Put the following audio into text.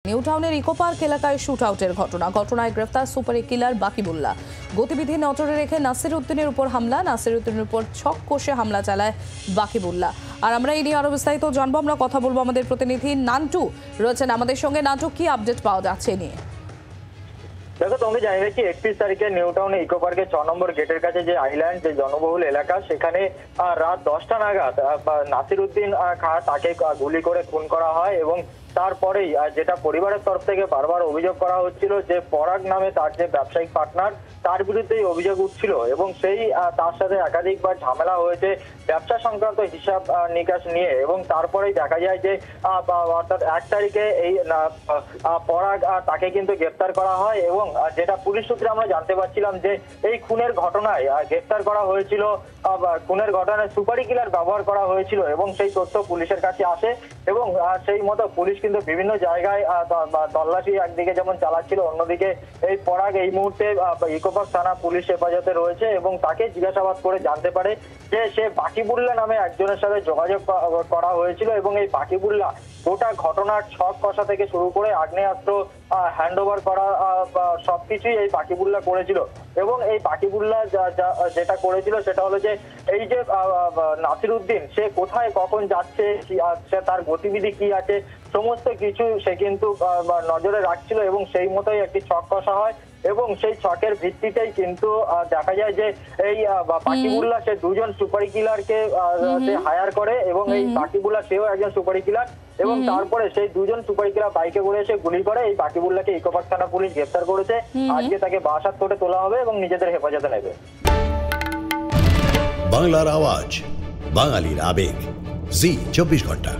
New টাউনের eco park এলাকায় shoot আউটের ঘটনায় গ্রেফতার সুপারি কিলার বাকিবুল্লাহ। গতিবিধি নজরে রেখে নাসির উদ্দিনের উপর হামলা, নাসির উদ্দিনের উপর ছক কষে হামলা চালায় বাকিবুল্লাহ। আর আমরা এই নিয়ে আরো বিস্তারিত জানবো, আমরা কথা বলবো আমাদের প্রতিনিধি নান্টু রয়েছেন আমাদের সঙ্গে। নান্টু, কি আপডেট পাওয়া যাচ্ছে নিয়ে? দেখো, তোমাকে জানিয়ে রাখি 31 তারিখে নিউ টাউনে ইকো পার্কের 6 নম্বর গেটের কাছে যে আইল্যান্ড, যে জনবহুল এলাকা, সেখানে রাত 10টা নাগাদ নাসির উদ্দিন খা তাকে গুলি করে খুন করা হয়। এবং তারপরেই যেটা পরিবারের তরফ থেকে বারবার অভিযোগ করা হচ্ছিল যে পরাগ নামে তার যে ব্যবসায়িক পার্টনার, তার বিরুদ্ধেই অভিযোগ উঠছিল এবং সেই তার সাথে একাধিকবার ঝামেলা হয়েছে ব্যবসা সংক্রান্ত হিসাব নিকাশ নিয়ে। এবং তারপরেই দেখা যায় যে অর্থাৎ 1 তারিখে এই পরাগ তাকে কিন্তু গ্রেপ্তার করা হয়। এবং যেটা পুলিশ সূত্রে আমরা জানতে পারছিলাম যে এই খুনের ঘটনায় গ্রেপ্তার করা হয়েছিল, খুনের ঘটনায় সুপারি কিলার ব্যবহার করা হয়েছিল এবং সেই তথ্য পুলিশের কাছে আসে। এবং সেই মতো পুলিশ কিন্তু বিভিন্ন জায়গায় তল্লাশি একদিকে যেমন চালাচ্ছিল, অন্যদিকে এই পরাগ এই মুহূর্তে ইকো পার্ক থানা পুলিশ হেফাজতে রয়েছে এবং তাকে জিজ্ঞাসাবাদ করে জানতে পারে যে সে বাকিবুল্লাহ নামে একজনের সাথে যোগাযোগ করা হয়েছিল এবং এই বাকিবুল্লাহ গোটা ঘটনার ছক কষা থেকে শুরু করে আগ্নেয়াস্ত্র হ্যান্ড ওভার করা সবকিছুই এই বাকিবুল্লাহ করেছিল। এবং এই বাকিবুল্লাহ যেটা করেছিল সেটা হলো যে এই যে নাসির উদ্দিন সে কোথায় কখন যাচ্ছে, তার গতিবিধি কি আছে, সমস্ত কিছু সে কিন্তু নজরে রাখছিল এবং সেই মতোই একটি ছক কষা হয়। এবং সেই ছকের ভিত্তিতেই কিন্তু দেখা যায় যে এই বাকিবুল্লাহ সে দুজন সুপারি কিলারকে সে হায়ার করে এবং এই বাকিবুল্লাহ সেও একজন সুপারি কিলার। এবং তারপরে সেই দুজন সুপারি কিলার বাইকে করে এসে গুলি করে এই বাকিবুল্লাহকে ইকো পার্ক থানা পুলিশ গ্রেফতার করেছে। আজকে তাকে বারাসাত কোর্টে তোলা হবে এবং নিজেদের হেফাজতে নেবে। বাংলার আওয়াজ, বাঙালির আবেগ, জি 24 ঘন্টা।